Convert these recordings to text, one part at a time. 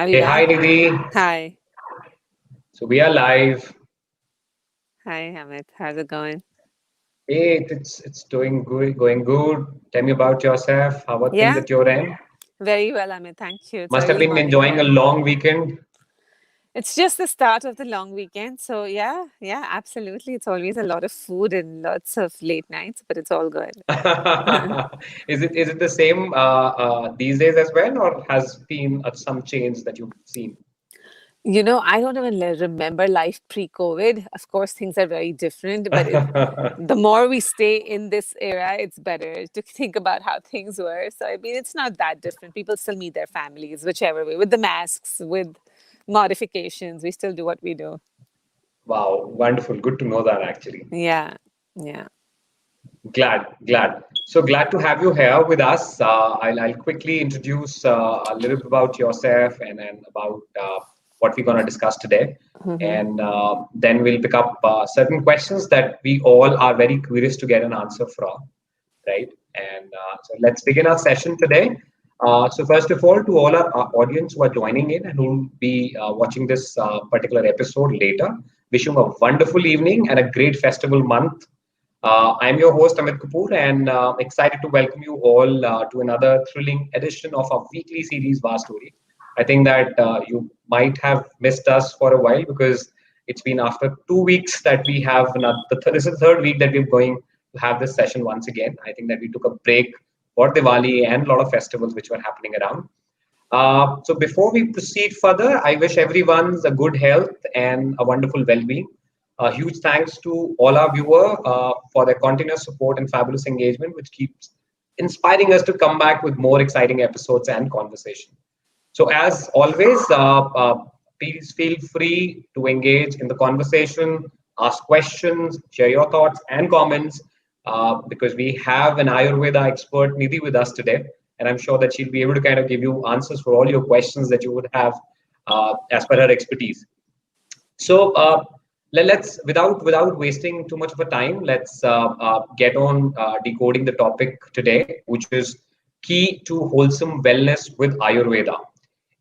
Are we Hey, hi live? Nidhi. Hi. So we are live. Hi, Amit. How's it going? Hey, it's doing good, going good. Tell me about yourself. How are things Yeah, at your end? very well, Amit. Thank you. It's Must have early been morning enjoying a here. long weekend. It's just the start of the long weekend. So, yeah, absolutely. It's always a lot of food and lots of late nights, but it's all good. Is it the same these days as well, or has been some change that you've seen? I don't even remember life pre-COVID. Of course, things are very different, but the more we stay in this era, it's better to think about how things were. So, I mean, it's not that different. People still meet their families, whichever way, with the masks, with modifications. We still do what we do. Wow, wonderful. Good to know that actually. Yeah, yeah. Glad. So glad to have you here with us. I'll quickly introduce a little bit about yourself and about what we're going to discuss today. Hmm. And then we'll pick up certain questions that we all are very curious to get an answer from, right? And so let's begin our session today. So first of all, to all our audience who are joining in and who will be watching this particular episode later, wishing a wonderful evening and a great festival month. I'm your host Amit Kapoor, and excited to welcome you all to another thrilling edition of our weekly series, Var Story. I think that you might have missed us for a while because it's been after 2 weeks that we have another. This is the third week that we're going to have this session once again. I think that we took a break for Diwali and a lot of festivals which were happening around. So before we proceed further, I wish everyone a good health and a wonderful well-being. A huge thanks to all our viewers for their continuous support and fabulous engagement, which keeps inspiring us to come back with more exciting episodes and conversation. So as always, please feel free to engage in the conversation, ask questions, share your thoughts and comments, because we have an Ayurveda expert, Nidhi, with us today, and I'm sure that she'll be able to kind of give you answers for all your questions that you would have as per her expertise. So let's without wasting too much of a time, let's get on decoding the topic today, which is key to wholesome wellness with Ayurveda.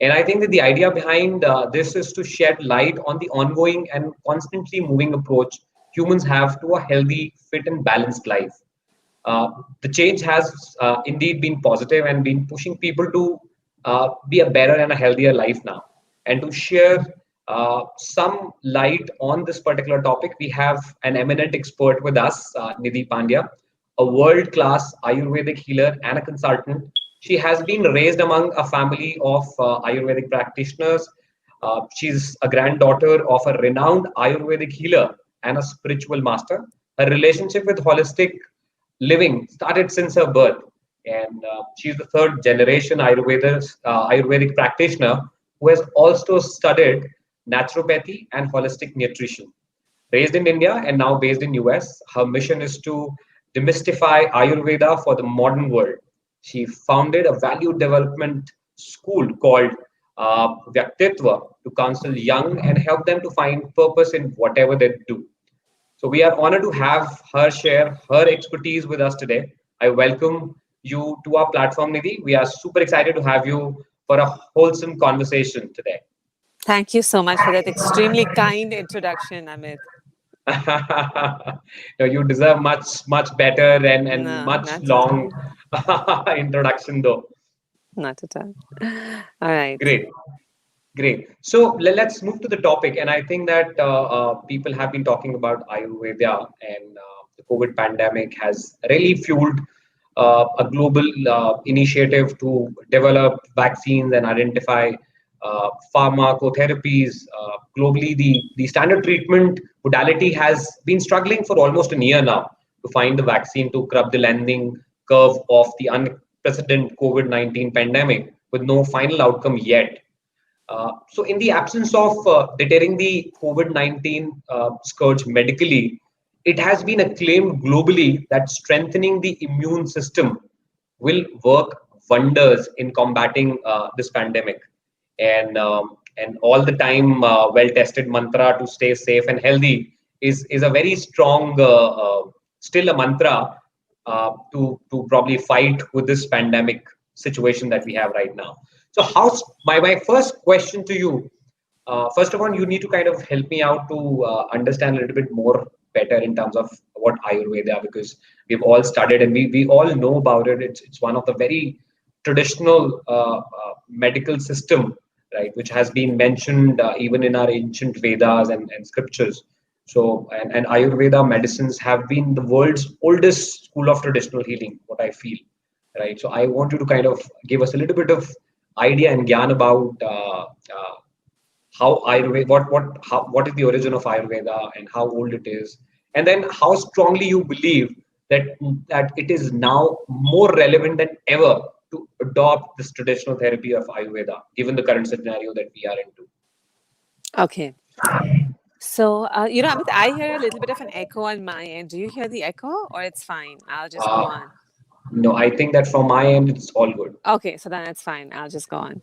And I think that the idea behind this is to shed light on the ongoing and constantly moving approach humans have to a healthy, fit, and balanced life. Uh, the change has indeed been positive and been pushing people to be a better and a healthier life now. And to share some light on this particular topic, we have an eminent expert with us, Nidhi Pandya, a world class Ayurvedic healer and a consultant. She has been raised among a family of Ayurvedic practitioners. She's a granddaughter of a renowned Ayurvedic healer and a spiritual master. Her relationship with holistic living started since her birth, and she's the third generation Ayurvedic practitioner who has also studied naturopathy and holistic nutrition. Raised in India and now based in US, her mission is to demystify Ayurveda for the modern world. She founded a value development school called Vyaktitva to counsel young and help them to find purpose in whatever they do. So we are honored to have her share her expertise with us today. I welcome you to our platform, Nidhi. We are super excited to have you for a wholesome conversation today. Thank you so much for that extremely kind introduction, Amit. No, you deserve much better and No, much not at long all. introduction though. Not at all. All right. Great. Great. So let's move to the topic. And I think that people have been talking about Ayurveda, and the COVID pandemic has really fueled a global initiative to develop vaccines and identify pharmacotherapies. Globally, the standard treatment modality has been struggling for almost a year now to find the vaccine to curb the landing curve of the unprecedented COVID-19 pandemic with no final outcome yet. So, in the absence of deterring the COVID-19 scourge medically, it has been acclaimed globally that strengthening the immune system will work wonders in combating this pandemic. And all the time, well-tested mantra to stay safe and healthy is a very strong, still a mantra to probably fight with this pandemic situation that we have right now. So my first question to you, first of all, you need to kind of help me out to understand a little bit more better in terms of what Ayurveda, because we've all studied and we all know about it. It's one of the very traditional medical system, right, which has been mentioned even in our ancient Vedas and scriptures. So, and Ayurveda medicines have been the world's oldest school of traditional healing, what I feel, right? So I want you to kind of give us a little bit of idea and gyan about how Ayurveda, what is the origin of Ayurveda and how old it is, and then how strongly you believe that it is now more relevant than ever to adopt this traditional therapy of Ayurveda, given the current scenario that we are into. Okay. So, Amit, I hear a little bit of an echo on my end. Do you hear the echo or it's fine? I'll just go Uh, on. no, I think that from my end it's all good. Okay, so then it's fine. I'll just go on.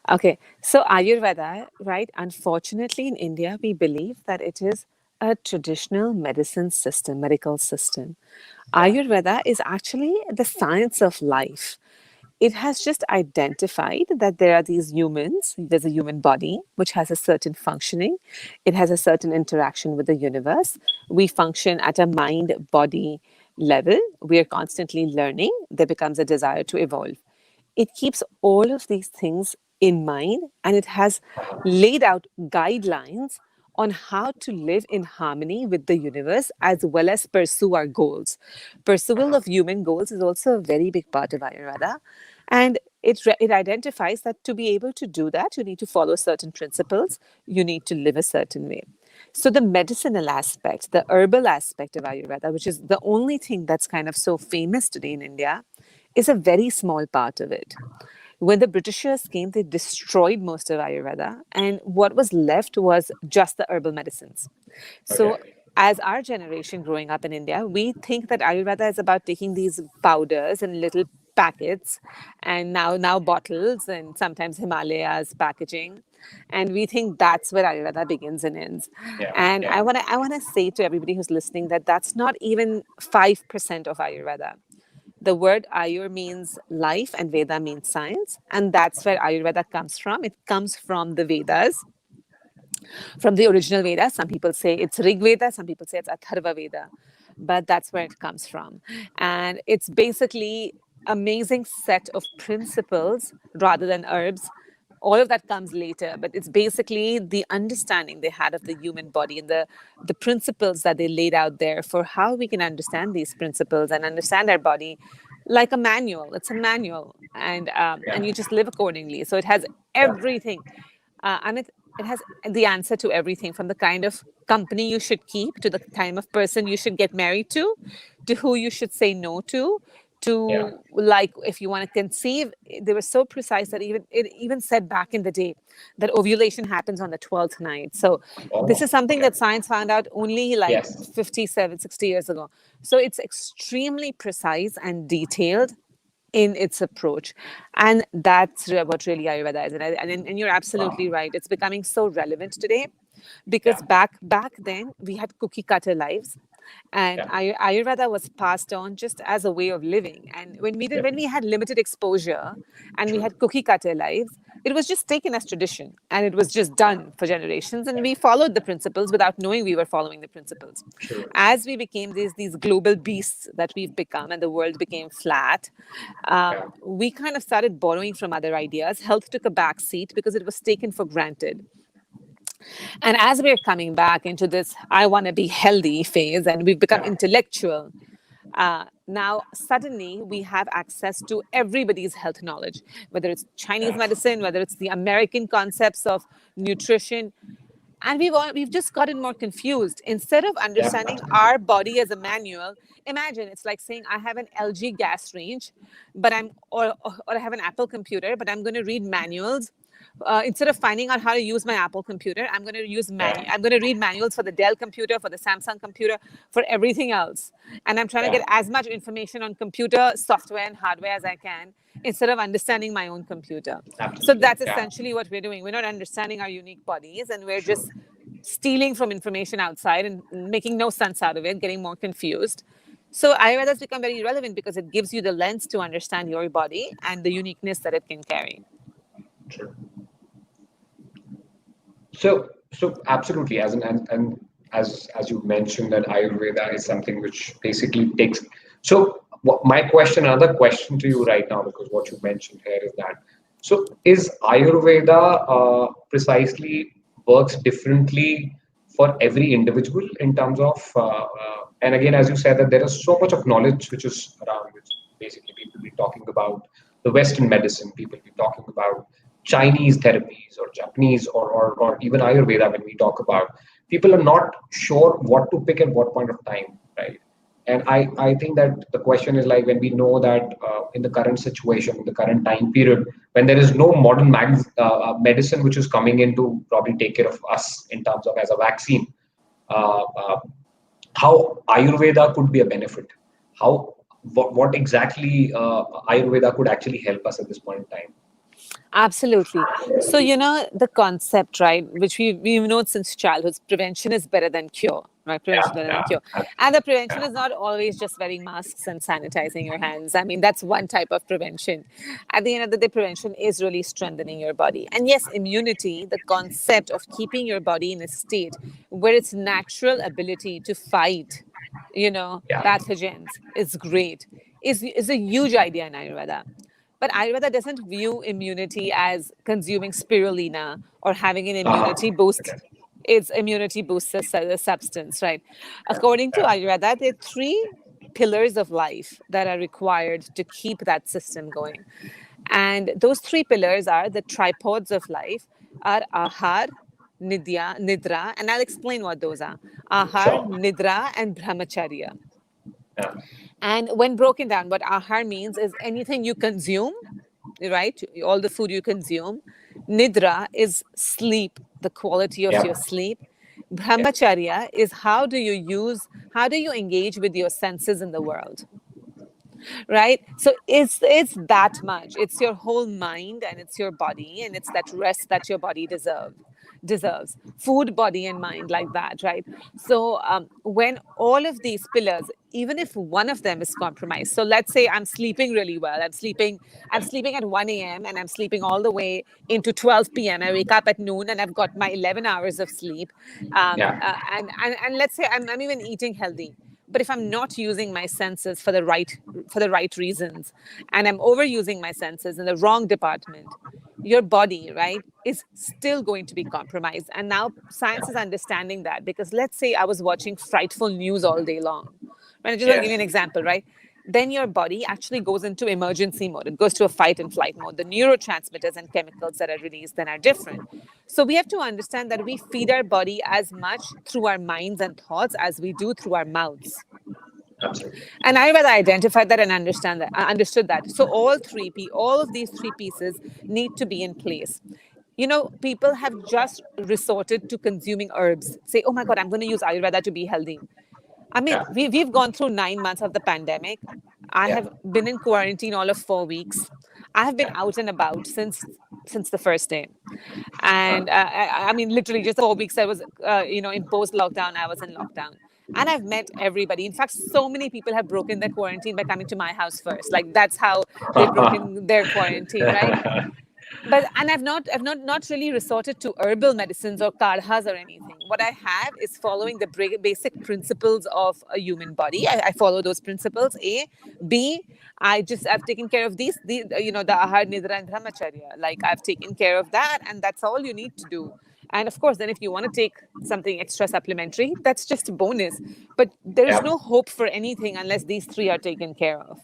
Okay, so Ayurveda, right? Unfortunately, in India, we believe that it is a traditional medicine system, medical system. Yeah. Ayurveda is actually the science of life. It has just identified that there are these humans, there's a human body which has a certain functioning, it has a certain interaction with the universe. We function at a mind body level, we are constantly learning, there becomes a desire to evolve. It keeps all of these things in mind, and it has laid out guidelines on how to live in harmony with the universe as well as pursue our goals. Pursuit of human goals is also a very big part of Ayurveda. And it identifies that to be able to do that, you need to follow certain principles, you need to live a certain way. So, the medicinal aspect, the herbal aspect of Ayurveda, which is the only thing that's kind of so famous today in India, is a very small part of it. When the Britishers came, they destroyed most of Ayurveda, and what was left was just the herbal medicines. So, Okay. as our generation growing up in India, we think that Ayurveda is about taking these powders and little packets and now bottles and sometimes Himalayas packaging. And we think that's where Ayurveda begins and ends. Yeah. And Yeah. I wanna say to everybody who's listening that that's not even 5% of Ayurveda. The word Ayur means life and Veda means science. And that's where Ayurveda comes from. It comes from the Vedas, from the original Veda. Some people say it's Rig Veda, some people say it's Atharva Veda, but that's where it comes from. And it's basically amazing set of principles rather than herbs. All of that comes later, but it's basically the understanding they had of the human body and the principles that they laid out there for how we can understand these principles and understand our body like a manual. It's a manual, and Yeah. you just live accordingly. So it has Yeah. everything. And it has the answer to everything from the kind of company you should keep to the kind of person you should get married to who you should say no Yeah. to like if you want to conceive. They were so precise that it even said back in the day that ovulation happens on the 12th night. So this Oh. is something Okay. that science found out only like Yes. 57, 60 years ago. So it's extremely precise and detailed in its approach. And that's what really Ayurveda is. And you're absolutely right. It's becoming so relevant today because Yeah. back then we had cookie cutter lives, and Yeah. Ayurveda was passed on just as a way of living. And Yep. when we had limited exposure and we True. had cookie cutter lives, it was just taken as tradition and it was just done for generations. And we followed the principles without knowing we were following the principles. True. As we became these global beasts that we've become, and the world became flat, Yeah. we kind of started borrowing from other ideas. Health took a back seat because it was taken for granted. And as we're coming back into this, I want to be healthy phase, and we've become Yeah. intellectual. Now, suddenly, we have access to everybody's health knowledge, whether it's Chinese Yeah. medicine, whether it's the American concepts of nutrition. And we've just gotten more confused. Instead of Yeah. understanding Absolutely. our body as a manual, imagine it's like saying I have an LG gas range, but or I have an Apple computer, but I'm going to read manuals. Instead of finding out how to use my Apple computer, Yeah. I'm going to read manuals for the Dell computer, for the Samsung computer, for everything else. And I'm trying to Yeah. get as much information on computer software and hardware as I can instead of understanding my own computer. So Absolutely. that's Yeah. essentially what we're doing. We're not understanding our unique bodies, and we're True. just stealing from information outside and making no sense out of it, getting more confused. So Ayurveda has become very relevant because it gives you the lens to understand your body and the uniqueness that it can carry. True. So absolutely, as you mentioned, that Ayurveda is something which basically takes. So my question, another question to you right now, because what you mentioned here is that. So is Ayurveda precisely works differently for every individual in terms of, and again, as you said, that there is so much of knowledge which is around, which basically people be talking about the Western medicine, people be talking about Chinese therapies or Japanese or even Ayurveda when we talk about, people are not sure what to pick at what point of time, right? And I think that the question is like when we know that in the current situation, in the current time period, when there is no modern medicine which is coming in to probably take care of us in terms of as a vaccine, uh, uh, how Ayurveda could be a benefit, how what exactly Ayurveda could actually help us at this point in time. Absolutely. So, the concept, right, which we've known since childhood, prevention is better than cure, right? Prevention is Yeah, better than yeah, cure. And the prevention is not always just wearing masks and sanitizing your hands. I mean, that's one type of prevention. At the end of the day, prevention is really strengthening your body. And yes, immunity, the concept of keeping your body in a state where its natural ability to fight, yeah. pathogens is great, is a huge idea in Ayurveda. But Ayurveda doesn't view immunity as consuming spirulina or having an immunity boost. Okay. It's immunity boosts a substance, right? Yeah, According to yeah. Ayurveda, there are three pillars of life that are required to keep that system going. And those three pillars are the tripods of life are ahar, nidra, and I'll explain what those are. Ahar, Sure. nidra, and brahmacharya. Yeah, And when broken down, what ahar means is anything you consume, right? All the food you consume. Nidra is sleep, the quality of yeah, your sleep. yeah. Brahmacharya is how do you engage with your senses in the world, right? So it's that much. It's your whole mind and it's your body and it's that rest that your body deserves food, body, and mind, like that, right? So when all of these pillars, even if one of them is compromised, so let's say I'm sleeping really well, I'm sleeping at 1 a.m. and I'm sleeping all the way into 12 p.m. I wake up at noon and I've got my 11 hours of sleep, Yeah. and let's say I'm even eating healthy, but if I'm not using my senses for the right reasons, and I'm overusing my senses in the wrong department, your body, right, is still going to be compromised. And now science is understanding that, because let's say I was watching frightful news all day long, right? I just want to give you Yes. an example, right? Then your body actually goes into emergency mode. It goes to a fight and flight mode. The neurotransmitters and chemicals that are released then are different. So we have to understand that we feed our body as much through our minds and thoughts as we do through our mouths. Absolutely. And Ayurveda identified that and understood that. So all of these three pieces need to be in place. People have just resorted to consuming herbs. Say, oh my God, I'm going to use Ayurveda to be healthy. I mean, Yeah. we've gone through 9 months of the pandemic. I Yeah. have been in quarantine all of 4 weeks. I have been Yeah. out and about since the first day. And Uh, I mean, literally just the 4 weeks I was, imposed lockdown, I was in lockdown. And I've met everybody. In fact, so many people have broken their quarantine by coming to my house first. Like that's how they've broken their quarantine, right? But and I've not really resorted to herbal medicines or kadhas or anything. What I have is following the basic principles of a human body. I follow those principles. B, I've taken care of the ahar, nidra, and brahmacharya. Like I've taken care of that, and that's all you need to do. And of course, then if you want to take something extra supplementary, that's just a bonus. But there is yeah. no hope for anything unless these three are taken care of.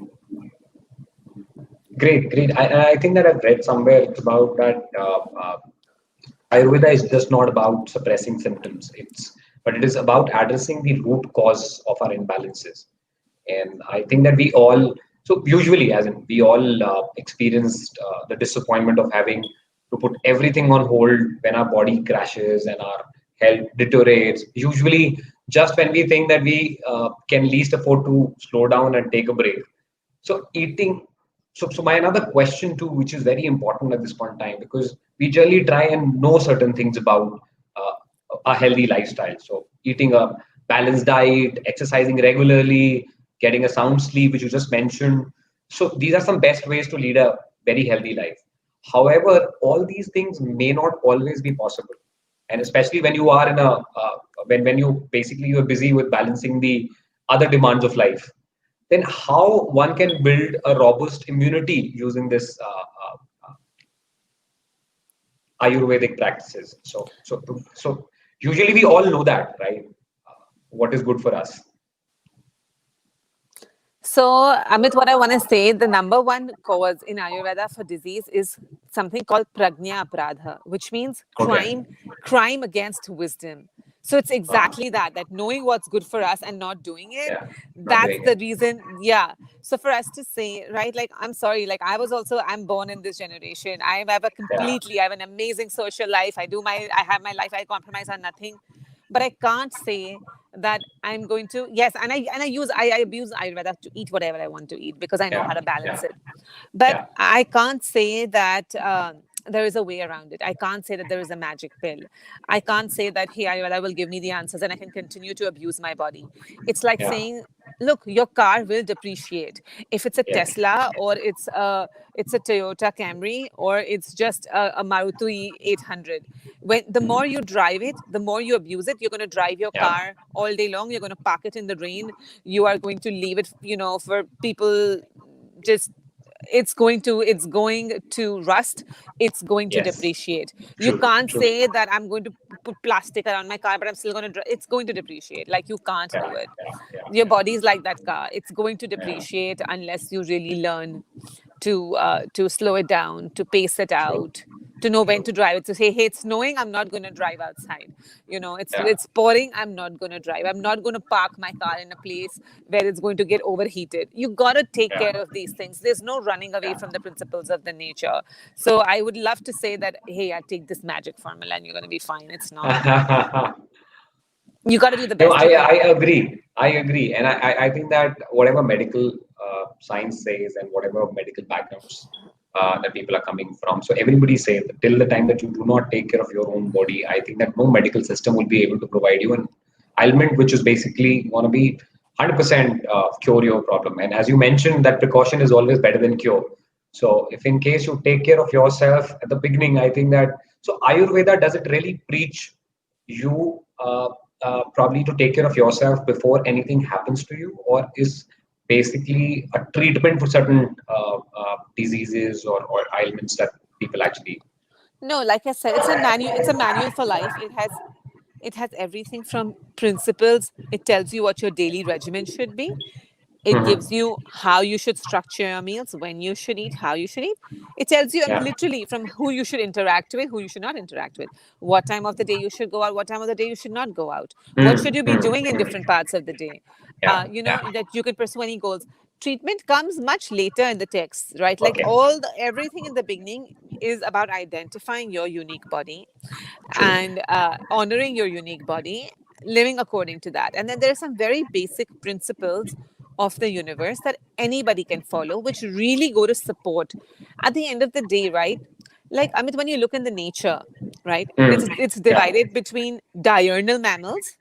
Great, great. I think that I've read somewhere it's about that Ayurveda is just not about suppressing symptoms. But it is about addressing the root cause of our imbalances. And I think that we all, so usually, as in we all experienced the disappointment of having to put everything on hold when our body crashes and our health deteriorates. Usually, just when we think that we can least afford to slow down and take a break. So eating. So my another question too, which is very important at this point in time, because we generally try and know certain things about uh, a healthy lifestyle. So eating a balanced diet, exercising regularly, getting a sound sleep, which you just mentioned. So these are some best ways to lead a very healthy life. However, all these things may not always be possible, and especially when you are in a when you basically you're busy with balancing the other demands of life. Then how one can build a robust immunity using this Ayurvedic practices? So usually we all know that, right? What is good for us? So, Amit, what I want to say, the number one cause in Ayurveda for disease is something called prajna apradha, which means Okay. crime against wisdom. So it's Uh, exactly that knowing what's good for us and not doing it, yeah. Not that's doing the it. reason. Yeah. So for us to say, right, like, I'm sorry, like I'm born in this generation. Yeah. I have an amazing social life. I have my life. I compromise on nothing. But I can't say that I'm going to, yes, I abuse Ayurveda to eat whatever I want to eat because I know how Yeah. to balance Yeah. it. But Yeah. I can't say that there is a way around it. I can't say that there is a magic pill. I can't say that, hey, Ayurveda will give me the answers and I can continue to abuse my body. It's like Yeah. saying, look, your car will depreciate. If it's a Yes. Tesla or it's a Toyota Camry or it's just a Maruti 800. When the more you drive it, the more you abuse it, you're going to drive your Yeah. car all day long. You're going to park it in the rain. You are going to leave it, for people just it's going to rust, it's going to Yes. depreciate. You True. can't True. say that I'm going to put plastic around my car but I'm still going to it's going to depreciate. Like, you can't Yeah. do it. Yeah. Yeah. Your Yeah. body is like that car, it's going to Yeah. depreciate unless you really learn to slow it down, to pace it True. out, to know when True. to drive it. To say, hey, it's snowing, I'm not going to drive outside. Yeah. It's pouring, I'm not going to drive. I'm not going to park my car in a place where it's going to get overheated. You got to take Yeah. care of these things. There's no running away Yeah. from the principles of the nature. So I would love to say that, hey, I take this magic formula and you're going to be fine. It's not. You got to do the No, best you I can. agree. I agree. And I think that whatever medical science says and whatever medical backgrounds that people are coming from, so everybody says that till the time that you do not take care of your own body, I think that no medical system will be able to provide you an ailment which is basically going to be 100% cure your problem. And as you mentioned, that precaution is always better than cure. So if in case you take care of yourself at the beginning, I think that so Ayurveda does it really preach you probably to take care of yourself before anything happens to you, or is basically a treatment for certain diseases or ailments that people actually. No, like I said, it's a manual for life. It has everything from principles. It tells you what your daily regimen should be. It gives Mhm. you how you should structure your meals, when you should eat, how you should eat. It tells you, I mean, Yeah. literally from who you should interact with, who you should not interact with, what time of the day you should go out, what time of the day you should not go out, what should you be doing in different parts of the day. Yeah. Yeah. That you can pursue any goals. Treatment comes much later in the text, right? Like, Okay. everything in the beginning is about identifying your unique body True. and honoring your unique body, living according to that. And then there are some very basic principles of the universe that anybody can follow, which really go to support. At the end of the day, right? Like, Amit, when you look in the nature, right? It's Yeah. divided between diurnal mammals.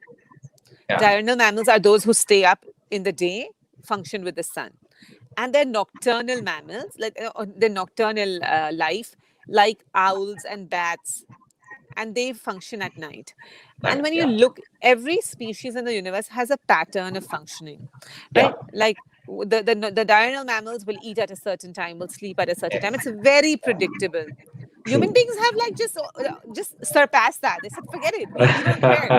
Yeah. Diurnal mammals are those who stay up in the day, function with the sun. And they're nocturnal mammals, like the nocturnal life, like owls and bats, and they function at night. And Right. when you Yeah. look, every species in the universe has a pattern of functioning, Yeah. right? Like, the diurnal mammals will eat at a certain time, will sleep at a certain Yeah. time. It's very predictable. Human True. beings have, like, just surpassed that. They said, forget it. We don't care.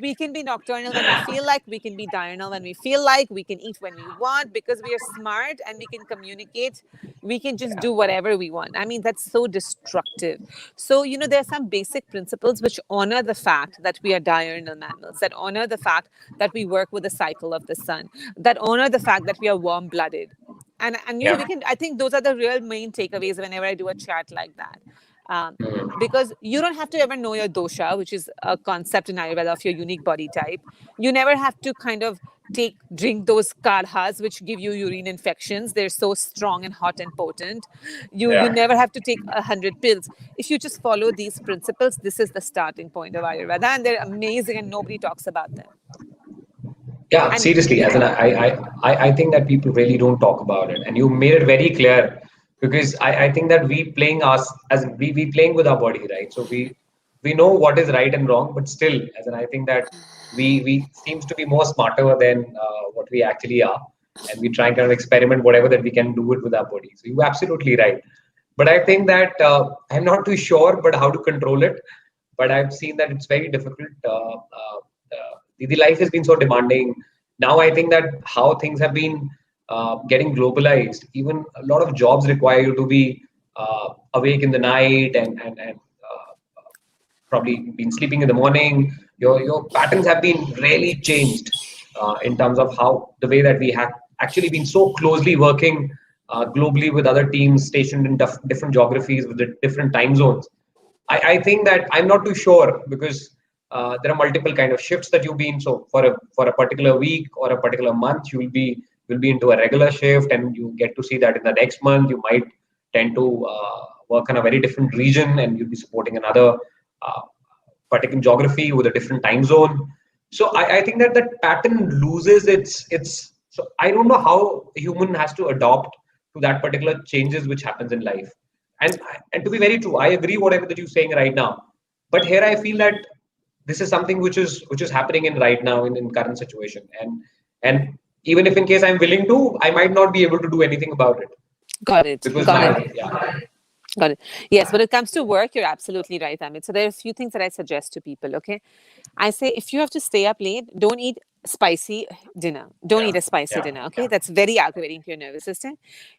We can be nocturnal when we feel like, we can be diurnal when we feel like, we can eat when we want because we are smart and we can communicate. We can just Yeah. do whatever we want. I mean, that's so destructive. So, there are some basic principles which honor the fact that we are diurnal mammals, that honor the fact that we work with the cycle of the sun, that honor the fact that we are warm blooded. And we Yeah. can, I think those are the real main takeaways whenever I do a chat like that. Um, because you don't have to ever know your dosha, which is a concept in Ayurveda of your unique body type. You never have to kind of drink those kadhas which give you urine infections. They're so strong and hot and potent. You Yeah. never have to take 100 pills. If you just follow these principles, this is the starting point of Ayurveda, and they're amazing, and nobody talks about them. Yeah, And seriously, as yeah. I think that people really don't talk about it, and you made it very clear because I think that we playing us as we playing with our body, right? So we know what is right and wrong, but still, as in I think that we seems to be more smarter than what we actually are, and we try and kind of experiment whatever that we can do it with our body. So you're absolutely right. But I think that I'm not too sure, but how to control it. But I've seen that it's very difficult. The life has been so demanding. Now I think that how things have been getting globalized, even a lot of jobs require you to be awake in the night and probably been sleeping in the morning. Your patterns have been really changed in terms of how the way that we have actually been so closely working globally with other teams stationed in different geographies with the different time zones. I think that I'm not too sure because there are multiple kind of shifts that you've been. So for a particular week or a particular month, you'll be into a regular shift, and you get to see that in the next month you might tend to work on a very different region, and you'll be supporting another uh, particular geography with a different time zone. So I think that that pattern loses its. So I don't know how a human has to adopt to that particular changes which happens in life. And to be very true, I agree whatever that you're saying right now. But here I feel that this is something which is happening in right now in current situation. And even if in case I'm willing to, I might not be able to do anything about it Got it. because Got it. my yeah. Got it. Yes, when it comes to work, you're absolutely right, Amit. So there are a few things that I suggest to people. Okay, I say if you have to stay up late, don't eat spicy dinner. Don't eat a spicy dinner. Okay, that's very aggravating to your nervous system.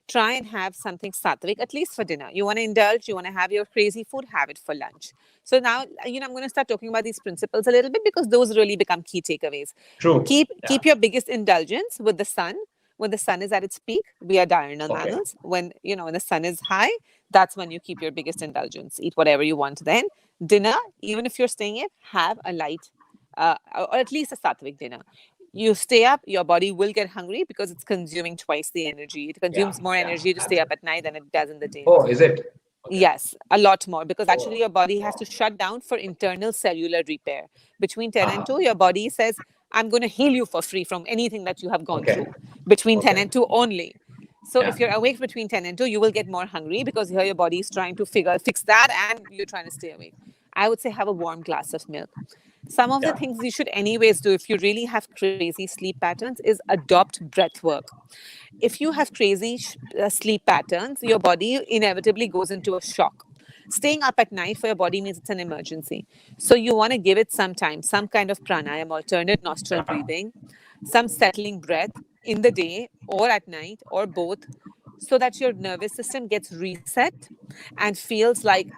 Try and have something sattvic at least for dinner. You want to indulge. You want to have your crazy food. Have it for lunch. So now I'm going to start talking about these principles a little bit because those really become key takeaways. True. Yeah. Keep your biggest indulgence with the sun. When the sun is at its peak, we are diurnal Okay. mammals. When the sun is high, that's when you keep your biggest indulgence. Eat whatever you want then. Dinner, even if you're staying up, have a light or at least a sattvic dinner. You stay up, your body will get hungry because it's consuming twice the energy. It Yeah. consumes more Yeah. energy to stay up Absolutely. at night than it does in the day. Oh, is it? Okay. Yes, a lot more because actually Oh. your body has to shut down for internal cellular repair. Between 10 and Uh-huh. 2, your body says, I'm going to heal you for free from anything that you have gone Okay. through. Between 10 Okay. and 2 only. So Yeah. if you're awake between 10 and 2, you will get more hungry because here your body is trying to fix that and you're trying to stay awake. I would say have a warm glass of milk. Some of the Yeah. things you should anyways do if you really have crazy sleep patterns is adopt breath work. If you have crazy sleep patterns, your body inevitably goes into a shock. Staying up at night for your body means it's an emergency. So you want to give it some time, some kind of pranayam, alternate nostril Yeah. breathing, some settling breath in the day or at night or both, so that your nervous system gets reset and feels like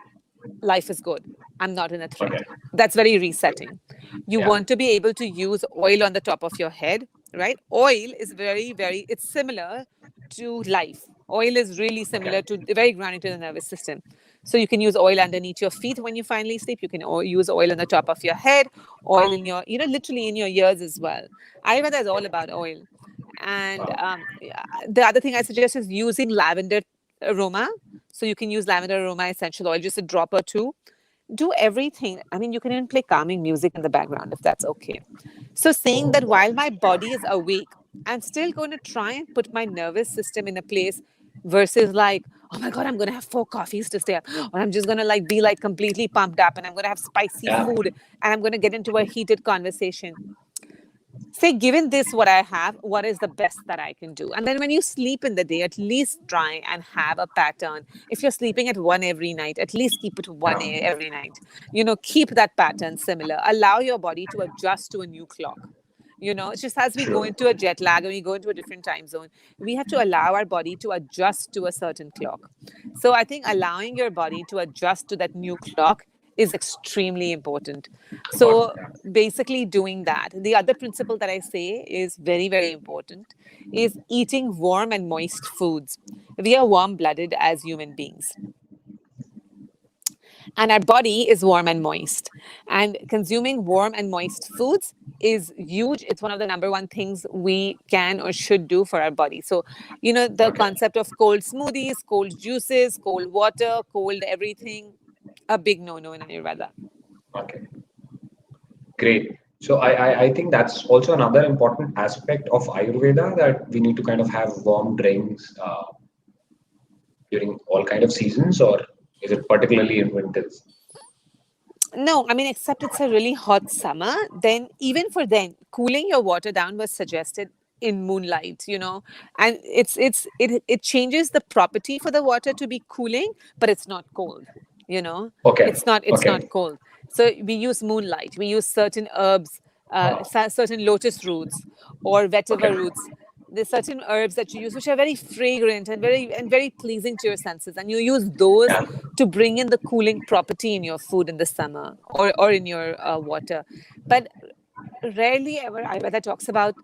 life is good. I'm not in a threat. Okay. That's very resetting. You Yeah. want to be able to use oil on the top of your head, right? Oil is it's similar to life. Oil is really Okay. similar to, very grounding to the nervous system. So you can use oil underneath your feet when you finally sleep. You can use oil on the top of your head, oil in your, literally in your ears as well. Ayurveda is all about oil. And Wow. yeah, the other thing I suggest is using lavender aroma. So you can use lavender aroma essential oil, just a drop or two. Do everything. I mean, you can even play calming music in the background if that's okay. So saying Oh, that while my body is awake, I'm still going to try and put my nervous system in a place versus like, oh my God, I'm going to have 4 coffees to stay up. Or I'm just going to like be like completely pumped up and I'm going to have spicy yeah. food and I'm going to get into a heated conversation. Say, given this, what I have, what is the best that I can do? And then when you sleep in the day, at least try and have a pattern. If you're sleeping at 1 every night, at least keep it every night. Keep that pattern similar. Allow your body to adjust to a new clock. It's just as we go True. into a jet lag and we go into a different time zone, we have to allow our body to adjust to a certain clock. So I think allowing your body to adjust to that new clock is extremely important. Important. So basically doing that. The other principle that I say is very, very important is eating warm and moist foods. We are warm blooded as human beings and our body is warm and moist, and consuming warm and moist foods is huge. It's one of the number one things we can or should do for our body. So the Okay. concept of cold smoothies, cold juices, cold water, cold everything, a big no in Ayurveda. Okay. Great. So I think that's also another important aspect of Ayurveda that we need to kind of have warm drinks. during all kind of seasons, or is it particularly in winters? No, I mean, except it's a really hot summer, then even for then, cooling your water down was suggested in moonlight, and it changes the property for the water to be cooling, but it's not cold, you know, Okay, it's not okay. cold. So we use moonlight, we use certain herbs, certain lotus roots or Okay. vetiver roots. There's certain herbs that you use which are very fragrant and very pleasing to your senses, and you use those Yeah. to bring in the cooling property in your food in the summer, or in your water. But rarely ever Ayurveda talks about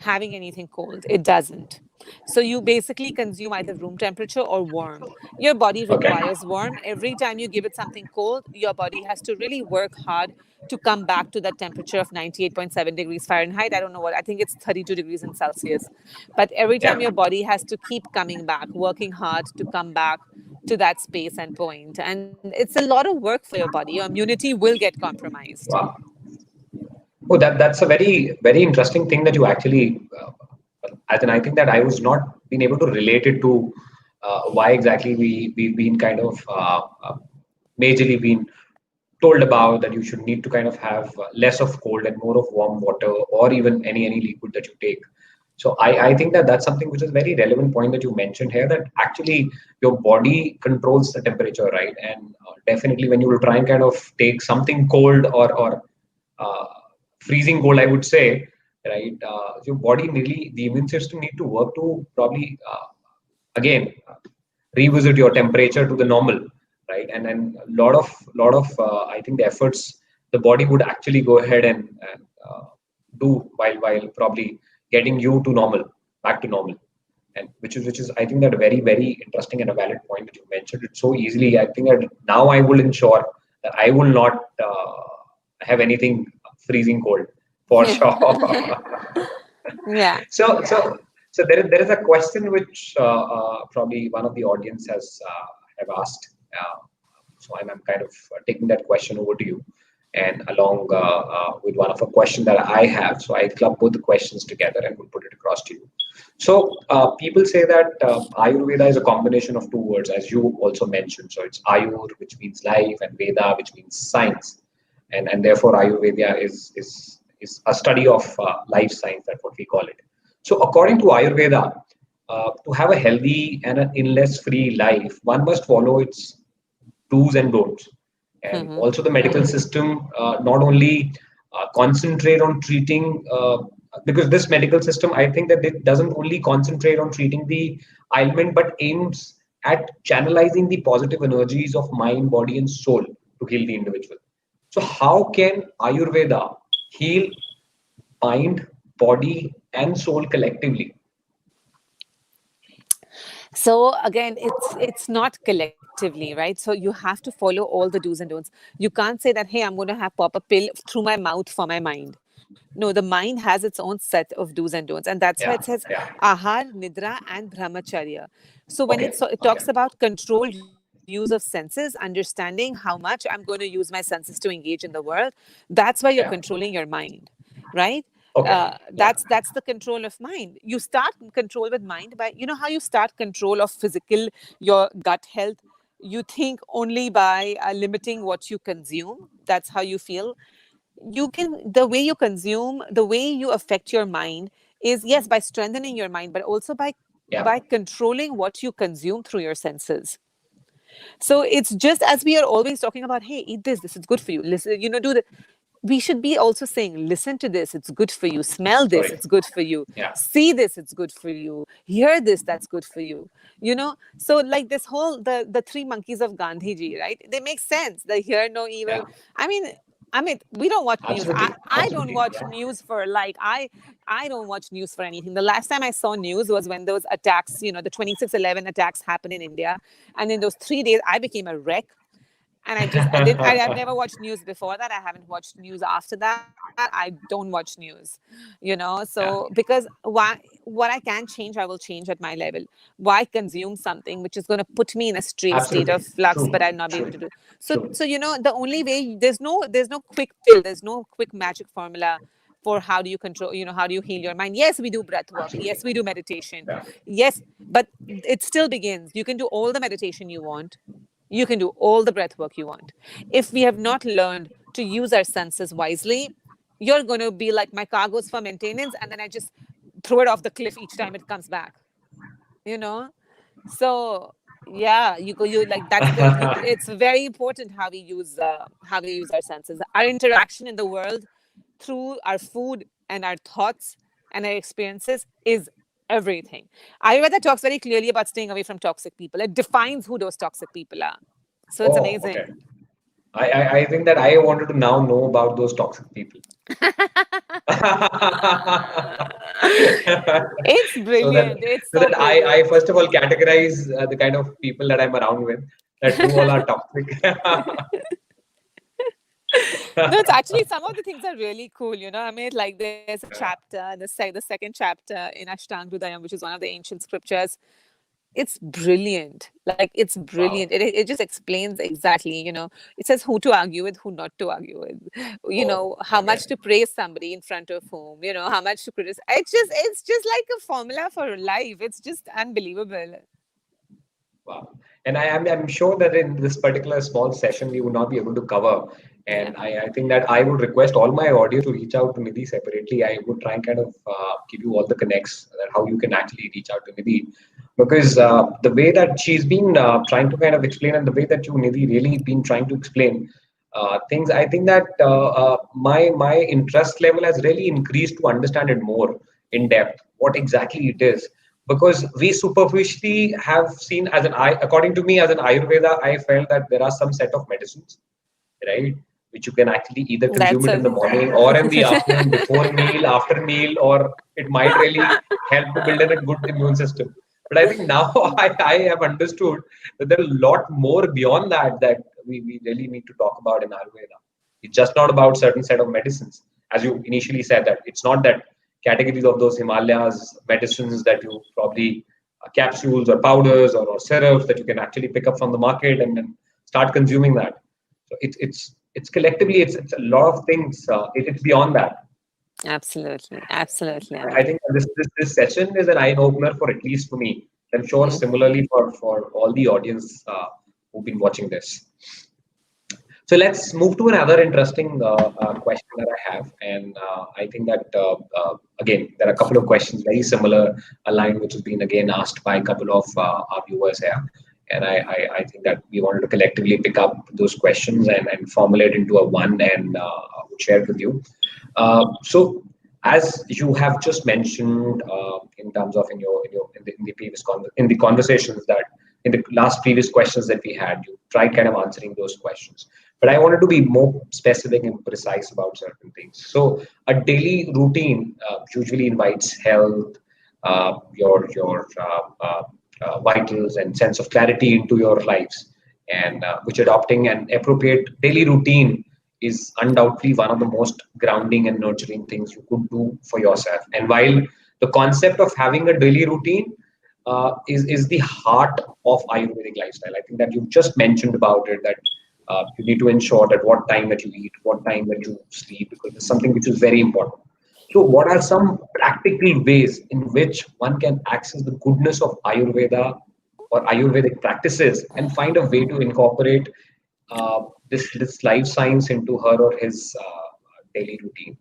having anything cold. It doesn't. So you basically consume either room temperature or warm. Your body Okay. requires warm. Every time you give it something cold, your body has to really work hard to come back to that temperature of 98.7 degrees Fahrenheit. I don't know what, I think it's 32 degrees in Celsius. But every time Yeah. your body has to keep coming back, working hard to come back to that space and point. And it's a lot of work for your body. Your immunity will get compromised. Wow. Oh, that's a very interesting thing that you actually, as in I think that I was not being able to relate it to why exactly we've been kind of majorly been told about that you should need to kind of have less of cold and more of warm water, or even any liquid that you take. So I think that that's something which is very relevant point that you mentioned here, that actually your body controls the temperature, right? And definitely when you will try and kind of take something cold, or uh, freezing cold, I would say, right? Your body really, the immune system need to work to probably again revisit your temperature to the normal, right? And then a lot of I think the efforts the body would actually go ahead and do while probably getting you to normal, back to normal. And which is I think that a very interesting and a valid point that you mentioned it so easily. I think that now I will ensure that I will not have anything freezing cold for sure. Yeah. So there is a question which probably one of the audience has have asked. So I'm kind of taking that question over to you, and along with one of a question that I have. So I club both the questions together and will put it across to you. So people say that Ayurveda is a combination of two words, as you also mentioned. So it's Ayur, which means life, and Veda, which means science, and therefore Ayurveda is a study of life science. That's what we call it. So according to Ayurveda, to have a healthy and an illness-free life, one must follow its do's and don'ts. And Hmm. also the medical system not only concentrate on treating, because this medical system, I think that it doesn't only concentrate on treating the ailment, but aims at channelizing the positive energies of mind, body, and soul to heal the individual. So how can Ayurveda heal mind, body, and soul collectively? So again, it's not collectively, right? So you have to follow all the do's and don'ts. You can't say that, hey, I'm going to have pop a pill through my mouth for my mind. No, the mind has its own set of do's and don'ts, and that's why it Yeah, says yeah. ahar, nidra, and brahmacharya. So when Okay, it okay. talks about controlled use of senses, understanding how much I'm going to use my senses to engage in the world, that's why you're Yeah, controlling your mind, right? okay. Yeah, That's the control of mind. You start control with mind by, how you start control of physical, your gut health. You think only by limiting what you consume. That's how you feel. You can, the way you consume, the way you affect your mind is, yes, by strengthening your mind, but also yeah. by controlling what you consume through your senses. So it's just as we are always talking about, hey, eat this is good for you. Listen, do the, we should be also saying, listen to this, it's good for you. Smell this, Sorry. it's good for you. Yeah, See this, it's good for you. Hear this, that's good for you. So like this whole, the three monkeys of Gandhi ji, right? They make sense. The hear no evil. yeah. I mean, we don't watch news. I, Absolutely, I don't absolutely. watch Yeah, news for like I don't watch news for anything. The last time I saw news was when those attacks, the 26/11 attacks happened in India, and in those 3 days I became a wreck. And I didn't, I've never watched news before that. I haven't watched news after that. I don't watch news, so yeah. because what I can change, I will change at my level. Why consume something which is going to put me in a state of Absolutely. flux, but True. I'll not be able to True. do. So True. the only way, there's no quick pill, there's no quick magic formula for how do you control, how do you heal your mind. Yes, we do breath work. Absolutely. Yes, we do meditation. Yeah. Yes, but it still begins. You can do all the meditation you want. You can do all the breath work you want. If we have not learned to use our senses wisely, you're going to be like, my car goes for maintenance, and then I just throw it off the cliff each time it comes back. You know, so yeah, you like it's very important how we use our senses. Our interaction in the world through our food and our thoughts and our experiences is everything. Ayurveda talks very clearly about staying away from toxic people. It defines who those toxic people are. So it's Oh, okay. amazing. I think that I wanted to now know about those toxic people. It's so that brilliant. It's so so that I brilliant. first of all categorize the kind of people that I'm around with, that who all are toxic. No, it's actually some of the things are really cool. I mean, like there's a chapter, the second chapter in Ashtanga, which is one of the ancient scriptures. It's brilliant. Like it's brilliant. Wow. It just explains exactly, it says who to argue with, who not to argue with, Oh, how okay. much to praise somebody in front of whom, how much to criticize. It's just like a formula for life. It's just unbelievable. Wow. And I'm sure that in this particular small session, we would not be able to cover. Yeah. And I think that I would request all my audience to reach out to Nidhi separately. I would try and kind of give you all the connects that how you can actually reach out to Nidhi. Because the way that she's been trying to kind of explain, and the way that you, Nidhi, really been trying to explain things, I think that my interest level has really increased to understand it more in depth, what exactly it is. Because we superficially have seen as according to me, as an Ayurveda, I felt that there are some set of medicines, right, which you can actually either consume That's it in the a morning or in the afternoon, before meal, after meal, or it might really help to build in a good immune system. But I think now I have understood that there is a lot more beyond that we really need to talk about in Ayurveda. It's just not about certain set of medicines. As you initially said, that it's not that categories of those Himalayas medicines that you probably capsules or powders or syrups that you can actually pick up from the market and then start consuming that. So it's collectively it's a lot of things. It's beyond that. absolutely, absolutely, I Amit. think this session is an eye opener for at least for me. I'm sure Mm. similarly for all the audience who've been watching this. So let's move to another interesting question that I have, and I think that again there are a couple of questions very similar, aligned, which has been again asked by a couple of our viewers here, and I think that we wanted to collectively pick up those questions and formulate into a one and share it with you. So as you have just mentioned in terms of in the previous in the conversations that in the last previous questions that we had, you tried kind of answering those questions, but I wanted to be more specific and precise about certain things. So a daily routine usually invites health, your vitals and sense of clarity into your lives, and which adopting an appropriate daily routine is undoubtedly one of the most grounding and nurturing things you could do for yourself. And while the concept of having a daily routine is the heart of Ayurvedic lifestyle, I think that you just mentioned about it, that you need to ensure that what time that you eat, what time that you sleep, because it's something which is very important. So, what are some practical ways in which one can access the goodness of Ayurveda or Ayurvedic practices and find a way to incorporate this life science into her or his daily routine?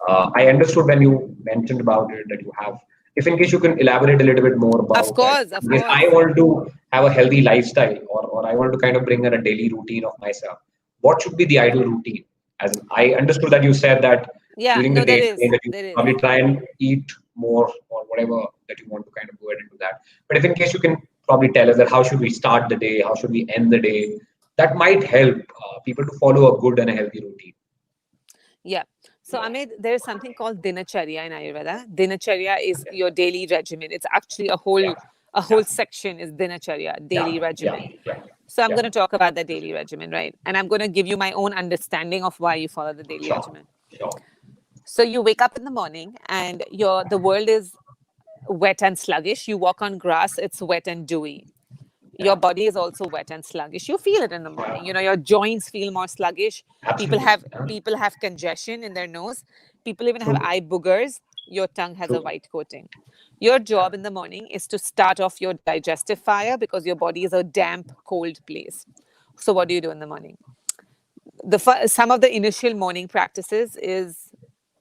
I understood when you mentioned about it that you have. If in case you can elaborate a little bit more Of about that. course, of If I course. want to have a healthy lifestyle, or I want to kind of bring in a daily routine of myself, what should be the ideal routine? As in, I understood that you said that Yeah, during the no, day there is. that you There is. probably try and eat more or whatever that you want to kind of go ahead into that. But if in case you can probably tell us that how should we start the day, how should we end the day, that might help people to follow a good and a healthy routine. Yeah. So, Amit, there is something called dinacharya in Ayurveda. Dinacharya is Okay. your daily regimen. It's actually Yeah. a Yeah. whole section is dinacharya, Yeah. daily Yeah. regimen. Yeah. So I'm Yeah. going to talk about the daily regimen, right? And I'm going to give you my own understanding of why you follow the daily Sure. regimen. Sure. So you wake up in the morning and the world is wet and sluggish. You walk on grass, it's wet and dewy. Your Yeah. body is also wet and sluggish. You feel it in the morning. Yeah. Your joints feel more sluggish. People Absolutely. have Yeah. people have congestion in their nose. People even have True. eye boogers. Your tongue has a True. white coating. Your Yeah. job in the morning is to start off your digestive fire because your body is a damp, cold place. So, what do you do in the morning? Some of the initial morning practices is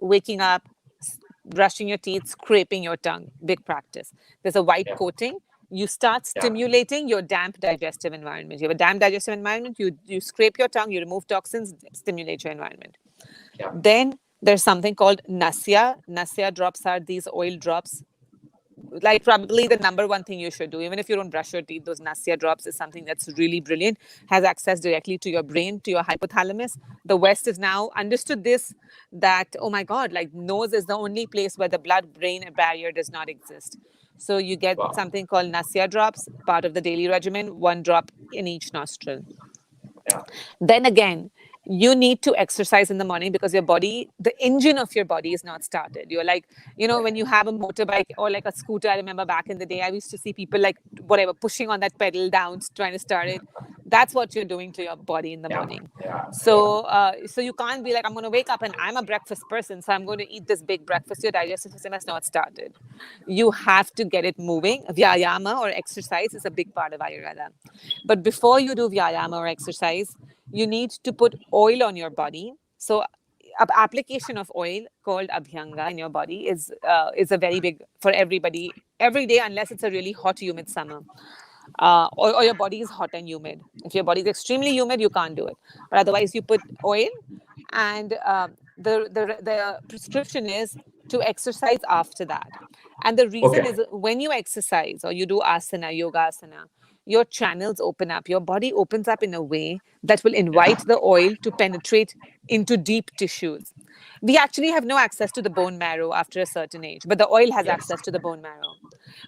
waking up, brushing your teeth, scraping your tongue. Big practice. There's a white Yeah. coating. You start Yeah. stimulating your damp digestive environment. You have a damp digestive environment. You scrape your tongue. You remove toxins. Stimulate your environment. Yeah. Then there's something called nasya. Nasya drops are these oil drops, like probably the number one thing you should do, even if you don't brush your teeth. Those nasya drops is something that's really brilliant, has access directly to your brain, to your hypothalamus. The West has now understood this, that oh my god, like nose is the only place where the blood brain barrier does not exist. So you get Wow. something called nasya drops, part of the daily regimen, one drop in each nostril. Yeah. Then again, you need to exercise in the morning because your body, the engine of your body is not started. You're like, when you have a motorbike or like a scooter, I remember back in the day, I used to see people like whatever, pushing on that pedal down, trying to start it. That's what you're doing to your body in the Yeah. morning. Yeah. Yeah. So you can't be like, I'm going to wake up and I'm a breakfast person, so I'm going to eat this big breakfast. Your digestive system has not started. You have to get it moving. Vyayama or exercise is a big part of Ayurveda. But before you do vyayama or exercise, you need to put oil on your body. So, application of oil called abhyanga in your body is a very big for everybody every day, unless it's a really hot, humid summer, or your body is hot and humid. If your body is extremely humid, you can't do it. But otherwise, you put oil, and the prescription is to exercise after that. And the reason Okay. is when you exercise or you do asana, yoga asana, your channels open up. Your body opens up in a way that will invite the oil to penetrate into deep tissues. We actually have no access to the bone marrow after a certain age, but the oil has Yes. access to the bone marrow.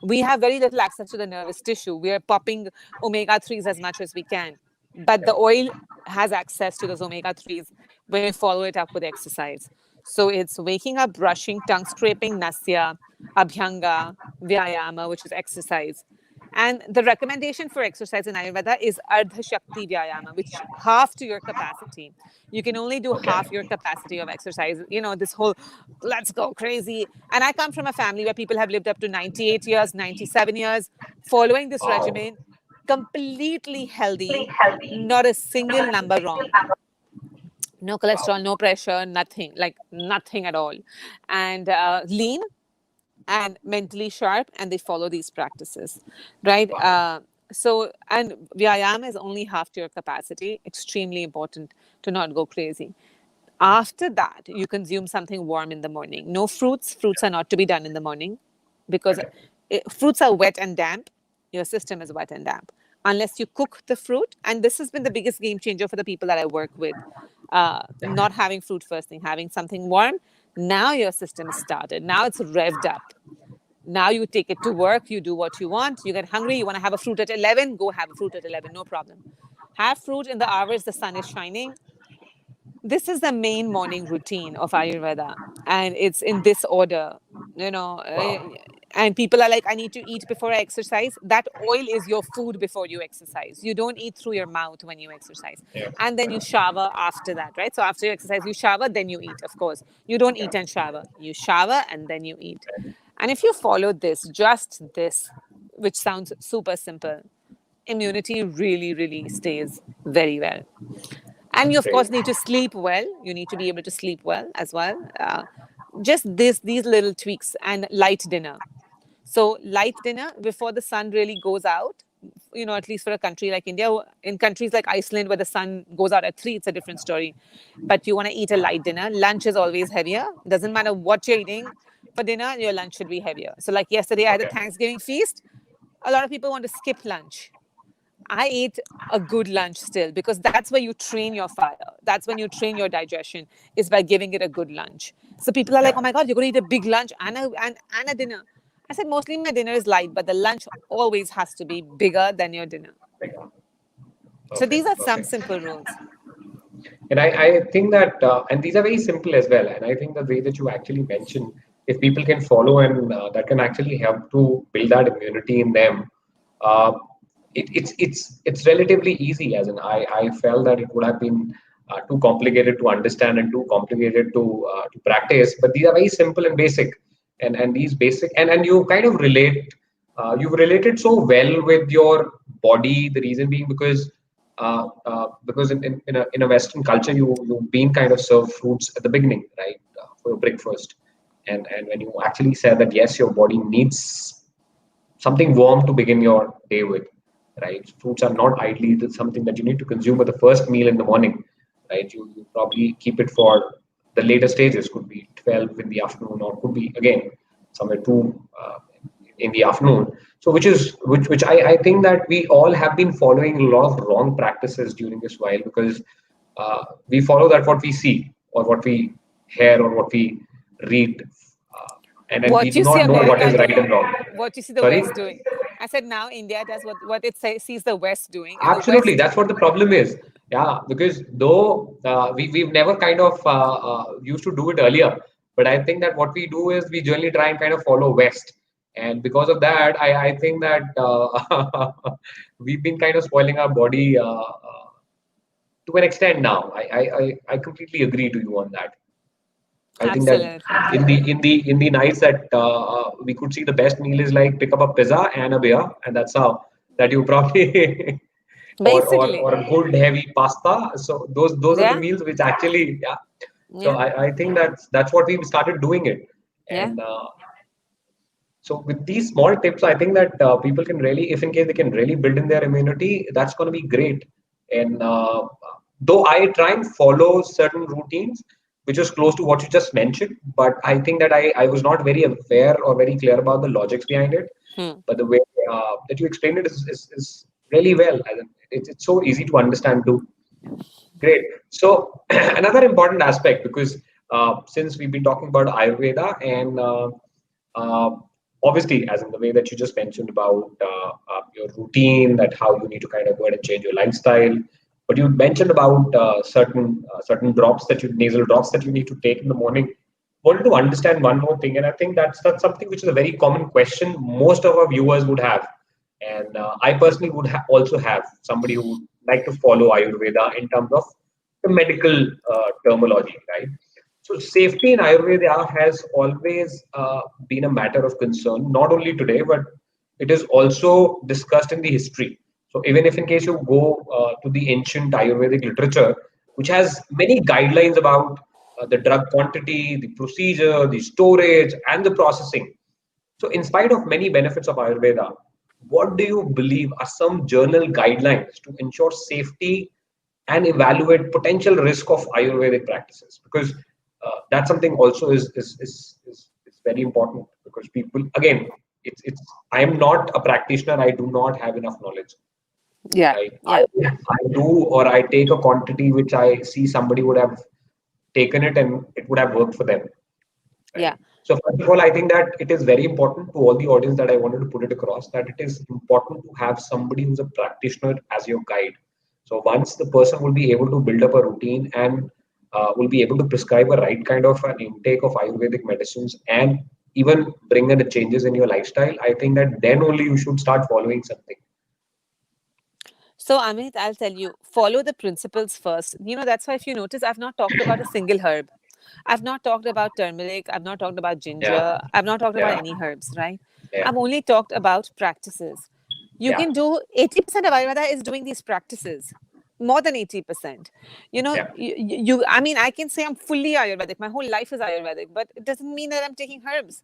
We have very little access to the nervous tissue. We are popping omega 3s as much as we can, but the Yeah. oil has access to those omega 3s when we follow it up with exercise. So it's waking up, brushing, tongue scraping, nasya, abhyanga, vyayama, which is exercise. And the recommendation for exercise in Ayurveda is Ardha Shakti Vyayama, which half to your capacity. You can only do Okay. half your capacity of exercise. This whole let's go crazy. And I come from a family where people have lived up to 98 years, 97 years, following this Wow. regimen, completely healthy, not a single number wrong. No Wow. cholesterol, no pressure, nothing, like nothing at all. And lean and mentally sharp, and they follow these practices, right? Wow. And vyayam is only half to your capacity. Extremely important to not go crazy. After that, you consume something warm in the morning. No fruits. Fruits are not to be done in the morning because Okay. fruits are wet and damp. Your system is wet and damp. Unless you cook the fruit. And this has been the biggest game changer for the people that I work with. Yeah. Not having fruit first thing, having something warm. Now your system is started. Now it's revved up. Now you take it to work, you do what you want, you get hungry, you want to have a fruit at 11, go have a fruit at 11, no problem. Have fruit in the hours the sun is shining. This is the main morning routine of Ayurveda, and it's in this order, you know. Wow. And people are like, I need to eat before I exercise. That oil is your food before you exercise. You don't eat through your mouth when you exercise. Yeah. And then you shower after that, right? So after you exercise, you shower, then you eat, of course. You don't Yeah. eat and shower. You shower and then you eat. And if you follow this, just this, which sounds super simple, immunity really, really stays very well. And you, That's of great. course, need to sleep well. You need to be able to sleep well as well. Just these little tweaks and light dinner. So light dinner before the sun really goes out. At least for a country like India. In countries like Iceland, where the sun goes out at 3, it's a different story. But you want to eat a light dinner. Lunch is always heavier. Doesn't matter what you're eating for dinner, your lunch should be heavier. So like yesterday, I had a Okay. Thanksgiving feast. A lot of people want to skip lunch. I ate a good lunch still because that's where you train your fire. That's when you train your digestion, is by giving it a good lunch. So people are like, oh Yeah. my God, you're going to eat a big lunch and a dinner. I said, mostly my dinner is light, but the lunch always has to be bigger than your dinner. Thank you. So these Perfect. are some Perfect. simple rules. And I think that, and these are very simple as well. And I think the way that you actually mentioned, if people can follow and that can actually help to build that immunity in them, uh, it's relatively easy. As in, I felt that it would have been too complicated to understand and too complicated to practice. But these are very simple and basic, and these basic and you kind of relate. You've related so well with your body. The reason being because in a Western culture, you've been kind of served fruits at the beginning, right, for your breakfast, and when you actually said that yes, your body needs something warm to begin your day with, right? Fruits are not ideally something that you need to consume at the first meal in the morning, right? You probably keep it for the later stages, could be 12 in the afternoon, or could be again somewhere 2 in the afternoon. So which I think that we all have been following a lot of wrong practices during this while, because we follow that what we see or what we hear or what we read, and then we What do you see not know what America is right and doing, wrong. what you see the Sorry. West doing. I said now India does what sees the West doing, and the Absolutely, West. that's what the problem is. Yeah, because though we've never kind of used to do it earlier, but I think that what we do is we generally try and kind of follow West, and because of that, I think that we've been kind of spoiling our body to an extent now. I completely agree to you on that. I think that Absolutely. in the nights that we could see the best meal is like pick up a pizza and a beer, and that's how that you probably or Basically. a good heavy pasta. So those are the Yeah. meals which actually, yeah. So Yeah. I think that's what we started doing it, Yeah. and so with these small tips, I think that people can really, if in case they can really build in their immunity, that's going to be great. And though I try and follow certain routines, which is close to what you just mentioned, but I think that I was not very aware or very clear about the logics behind it. Hmm. But the way that you explained it is really well. It's so easy to understand too. Great. So another important aspect, because since we've been talking about Ayurveda and uh, obviously, as in the way that you just mentioned about your routine, that how you need to kind of go ahead and change your lifestyle. But you mentioned about certain drops that you nasal drops that you need to take in the morning. Wanted to understand one more thing, and I think that's something which is a very common question most of our viewers would have, and I personally would also have somebody who would like to follow Ayurveda in terms of the medical terminology, right? So safety in Ayurveda has always been a matter of concern, not only today, but it is also discussed in the history. So even if in case you go to the ancient Ayurvedic literature, which has many guidelines about the drug quantity, the procedure, the storage, and the processing. So in spite of many benefits of Ayurveda, what do you believe are some journal guidelines to ensure safety and evaluate potential risk of Ayurvedic practices? Because that's something also is very important, because people, again, it's I am not a practitioner. I do not have enough knowledge, Yeah. right? Yeah. I do, or I take a quantity which I see somebody would have taken it and it would have worked for them, Yeah. right? So first of all, I think that it is very important to all the audience that I wanted to put it across, that it is important to have somebody who's a practitioner as your guide. So once the person will be able to build up a routine and will be able to prescribe a right kind of an intake of Ayurvedic medicines and even bring in the changes in your lifestyle, I think that then only you should start following something. So, Amit, I'll tell you, follow the principles first. That's why if you notice, I've not talked about a single herb. I've not talked about turmeric. I've not talked about Yeah, ginger. I've not talked about yeah, any herbs, right? yeah, I've only talked about practices. You yeah, can do 80% of Ayurveda is doing these practices. More than 80%. yeah, I mean, I can say I'm fully Ayurvedic. My whole life is Ayurvedic, but it doesn't mean that I'm taking herbs.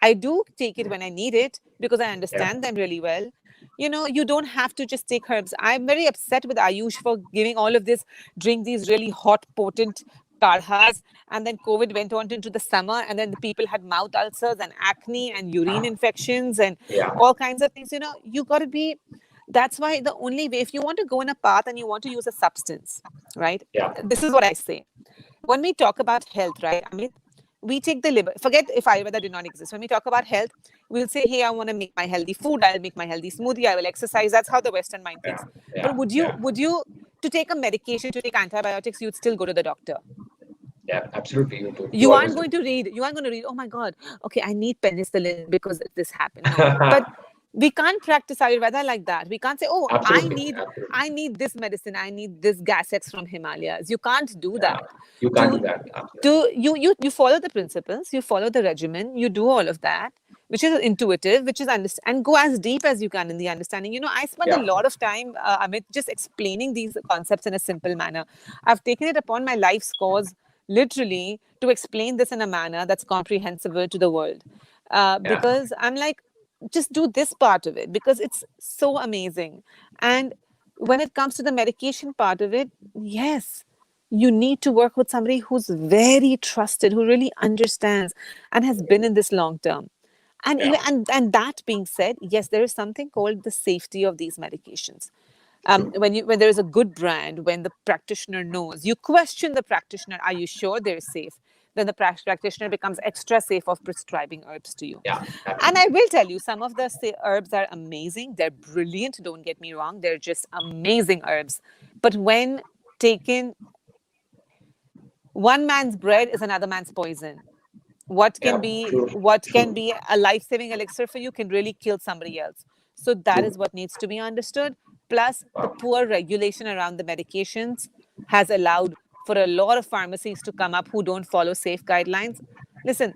I do take it when I need it because I yeah, understand them really well. You don't have to just take herbs. I'm very upset with Ayush for giving all of this, drink these really hot, potent kadhas. And then COVID went on into the summer, and then the people had mouth ulcers and acne and urine infections and yeah, all kinds of things. You got to be. That's why the only way, if you want to go in a path and you want to use a substance, right? yeah, This is what I say. When we talk about health, right? I mean, we take the liver. Forget if Ayurveda did not exist. When we talk about health, we'll say, "Hey, I want to make my healthy food. I'll make my healthy smoothie. I will exercise." That's how the Western mind yeah, thinks. yeah, But yeah, to take a medication, to take antibiotics, you'd still go to the doctor. yeah. Absolutely, you do. You You always aren't do. going to read. You aren't going to read. Oh my God. Okay, I need penicillin because this happened. No, but We can't practice Ayurveda like that. We can't say, oh, I Absolutely, need absolutely. I need this medicine, I need this gas X from Himalayas. You can't do Yeah, that. you can't do To that. Absolutely. to you follow the principles, you follow the regimen, you do all of that, which is intuitive, which is and go as deep as you can in the understanding. I spend a Yeah, lot of time, Amit, just explaining these concepts in a simple manner. I've taken it upon my life's cause, literally, to explain this in a manner that's comprehensible to the world. yeah, Because I'm like, just do this part of it because it's so amazing. And when it comes to the medication part of it, yes, you need to work with somebody who's very trusted, who really understands and has been in this long term. And yeah. even and that being said, yes, there is something called the safety of these medications. True. When there is a good brand, when the practitioner knows, you question the practitioner, are you sure they're safe? Then the practitioner becomes extra safe of prescribing herbs to you. Yeah, And I absolutely. will tell you, some of the herbs are amazing. They're brilliant. Don't get me wrong. They're just amazing herbs. But when taken, one man's bread is another man's poison. what can Yeah, be true, what can true, be a life-saving elixir for you can really kill somebody else. So that true. is what needs to be understood. Plus, the Wow. poor regulation around the medications has allowed for a lot of pharmacies to come up who don't follow safe guidelines. Listen,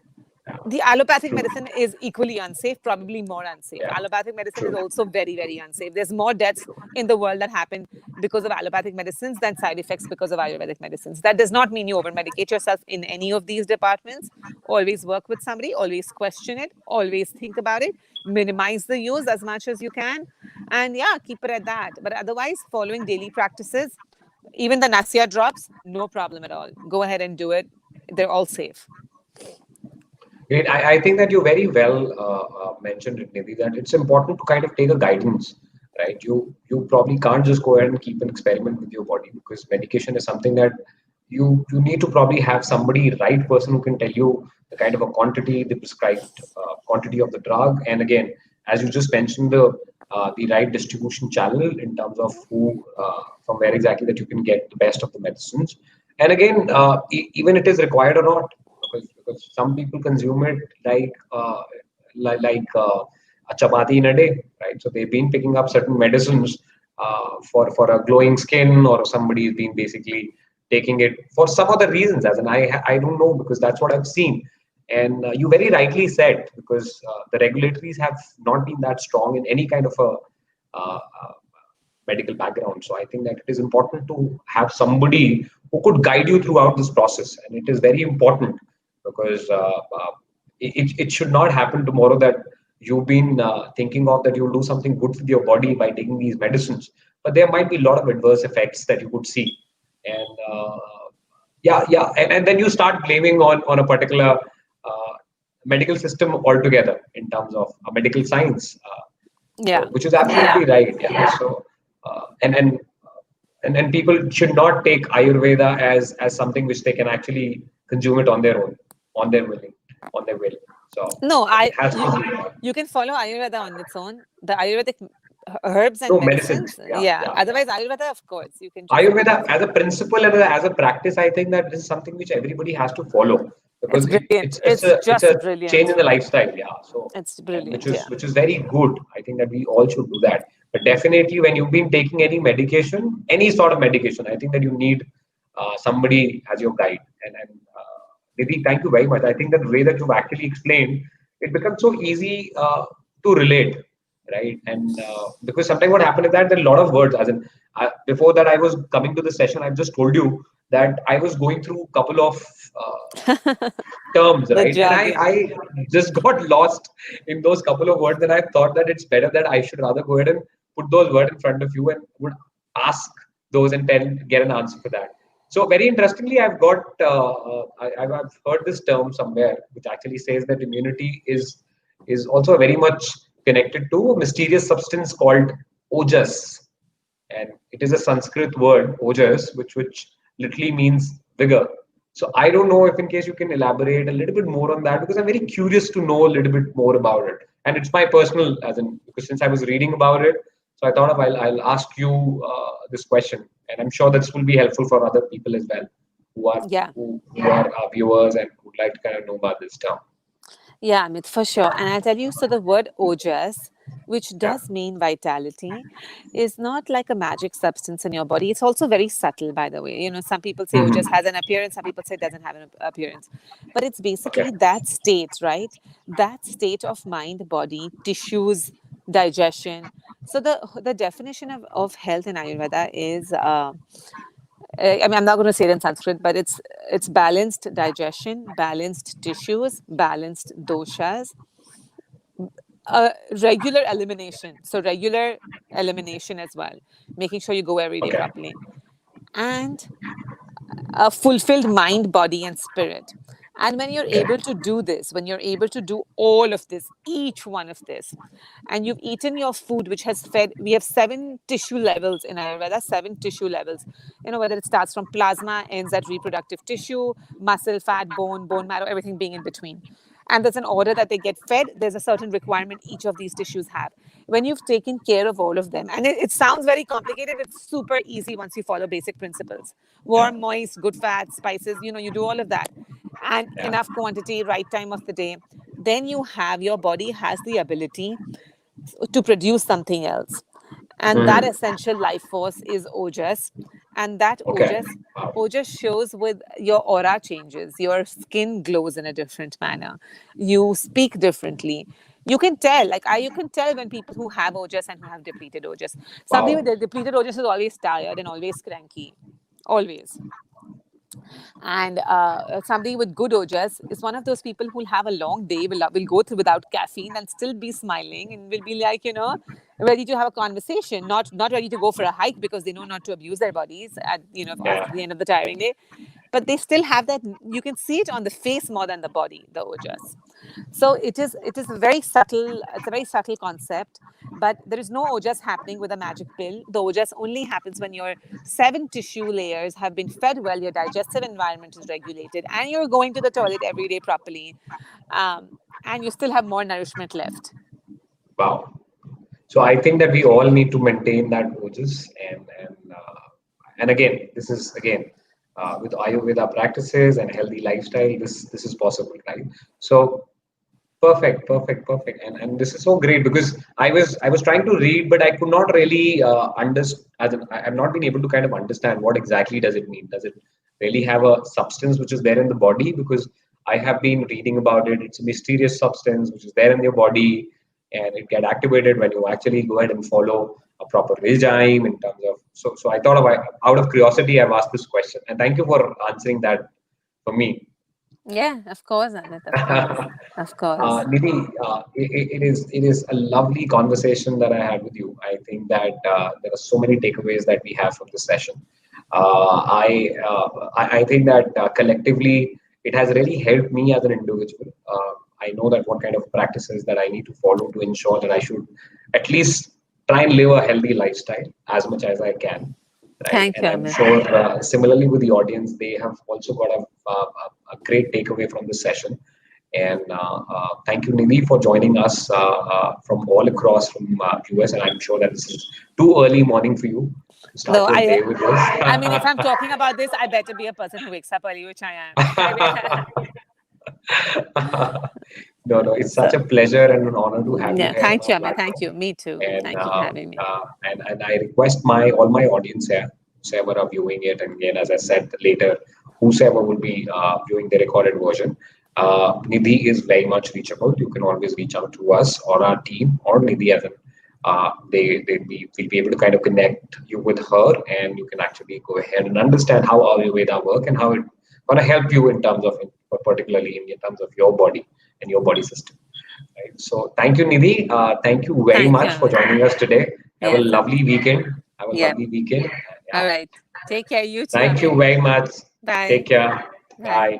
Yeah, the allopathic true. medicine is equally unsafe, probably more unsafe. Yeah, Allopathic medicine is true, also very, very unsafe. There's more deaths in the world that happen because of allopathic medicines than side effects because of Ayurvedic medicines. That does not mean you over medicate yourself in any of these departments. Always work with somebody, always question it, always think about it, minimize the use as much as you can. And yeah, keep it at that. But otherwise, following daily practices, even the Nasya drops, no problem at all. Go ahead and do it. They're all safe. great. I think that you very well mentioned it, Nidhi, that it's important to kind of take a guidance, right? You probably can't just go ahead and keep an experiment with your body because medication is something that you need to probably have somebody, right person who can tell you the kind of a quantity, the prescribed quantity of the drug, and again, as you just mentioned, the right distribution channel in terms of who from where exactly that you can get the best of the medicines. And again, even it is required or not, because some people consume it like a chapati in a day, right? So they've been picking up certain medicines for a glowing skin, or somebody has been basically taking it for some other reasons. As in, I don't know, because that's what I've seen. And you very rightly said, because the regulatories have not been that strong in any kind of a medical background. So I think that it is important to have somebody who could guide you throughout this process, and it is very important because it should not happen tomorrow that you've been thinking of that you'll do something good with your body by taking these medicines, but there might be a lot of adverse effects that you could see, and yeah, and then you start blaming on a particular medical system altogether in terms of medical science. Yeah. Which is absolutely right. Yeah. So, and and people should not take Ayurveda as something which they can actually consume it on their own, on their willing, on their will. So No, it has to be you can follow Ayurveda on its own. The Ayurvedic herbs and no medicines, medicines. Yeah, yeah. yeah, yeah. Otherwise, Ayurveda, of course, you can just Ayurveda as a principle and as a practice, I think that this is something which everybody has to follow because it's brilliant. it's just It's it's a just change brilliant. in the lifestyle. Yeah. So It's and brilliant. Yeah. which is very good. I think that we all should do that. But definitely, when you've been taking any medication, any sort of medication, I think that you need somebody as your guide. And Nidhi, thank you very much. I think that the way that you've actually explained, it becomes so easy to relate, right? And because sometimes what happens is that there are a lot of words. As in, before that I was coming to the session, I've just told you that I was going through a couple of terms, The right? And jargon. I just got lost in those couple of words, and I thought that it's better that I should rather go ahead and put those words in front of you and would ask those and get an answer for that. So very interestingly, I've got I've heard this term somewhere, which actually says that immunity is also very much connected to a mysterious substance called ojas, and it is a Sanskrit word, ojas, which literally means vigor. So I don't know if, in case you can elaborate a little bit more on that, because I'm very curious to know a little bit more about it. And it's my personal, as in, because since I was reading about it, so I thought of I'll ask you this question, and I'm sure this will be helpful for other people as well, who are Yeah. who are our viewers and would like to kind of know about this term. Yeah, Amit, for sure. And I'll tell you, so the word ojas which Yeah. does mean vitality, is not like a magic substance in your body. It's also very subtle, by the way. Some people say ojas Mhm. has an appearance, some people say it doesn't have an appearance. But it's Okay. basically that state, right? That state of mind, body, tissues, digestion. So the definition of health in Ayurveda is, I mean, I'm not going to say it in Sanskrit, but it's balanced digestion, balanced tissues, balanced doshas, regular elimination. So regular elimination as well, making sure you go every day Okay. properly, and a fulfilled mind, body, and spirit. And when you're Okay. able to do this, when you're able to do all of this, each one of this, and you've eaten your food, which has fed, we have 7 tissue levels in Ayurveda, 7 tissue levels. Whether it starts from plasma, ends at reproductive tissue, muscle, fat, bone marrow, everything being in between. And there's an order that they get fed. There's a certain requirement each of these tissues have. When you've taken care of all of them, and it sounds very complicated, it's super easy once you follow basic principles. Yeah. Warm, moist, good fats, spices, you do all of that. And Yeah. enough quantity, right time of the day. Then your body has the ability to produce something else. And that Mhm. essential life force is ojas. And that Okay. Wow. ojas shows with your aura changes. Your skin glows in a different manner. You speak differently. You can tell, you can tell when people who have ojas and who have depleted ojas. Somebody with Wow. the depleted ojas is always tired and always cranky. Always. And somebody with good ojas is one of those people who'll have a long day, will go through without caffeine and still be smiling and will be like, ready to have a conversation, not ready to go for a hike because they know not to abuse their bodies Yeah. after the end of the tiring day. But they still have that. You can see it on the face more than the body, the ojas. So it is very subtle. It's a very subtle concept, but there is no ojas happening with a magic pill. The ojas only happens when your 7 tissue layers have been fed well, your digestive environment is regulated, and you're going to the toilet every day properly, and you still have more nourishment left. Wow. So I think that we all need to maintain that ojas, and again, this is again with Ayurveda practices and healthy lifestyle. This is possible, right? So perfect, perfect, perfect. And this is so great because I was trying to read, but I could not really understand. I've not been able to kind of understand what exactly does it mean. Does it really have a substance which is there in the body? Because I have been reading about it. It's a mysterious substance which is there in your body, and it get activated when you actually go ahead and follow a proper regime in terms of. So I thought of out of curiosity, I've asked this question, and thank you for answering that for me. Yeah, of course, Anit, of course, of course. Nidhi, it is a lovely conversation that I had with you. I think that there are so many takeaways that we have from this session. I think that collectively it has really helped me as an individual. I know that what kind of practices that I need to follow to ensure that I should at least try and live a healthy lifestyle as much as I can, right? Thank And you, I'm Amit. sure similarly with the audience, they have also got a great takeaway from this session. And thank you, Nidhi, for joining us from all across from US. And I'm sure that this is too early morning for you to No, start your day with I mean, if I'm this. talking about this, I better be a person who wakes up early, which I am. I mean, No, no, it's such so a pleasure and an honor to have you yeah, here on thank our you, Amit. Thank platform. you. Me too. And Thank you for having me. and I request my all my audience here, whoever are viewing it, and again, as I said later, whosoever will be viewing the recorded version, Nidhi is very much reachable. You can always reach out to us or our team or Nidhi as an we'll be able to kind of connect you with her, and you can actually go ahead and understand how Ayurveda work and how it going to help you in terms of, particularly in terms of your body and your body system. Right. So thank you, Nidhi. Thank you very Thank you, much for Amit. joining us today. Have a Yes, lovely Amit. weekend. Have a Yep. lovely weekend. Yeah. All right. Take care. You too, Thank you Amit. very much. Take Bye. care. Bye. Bye.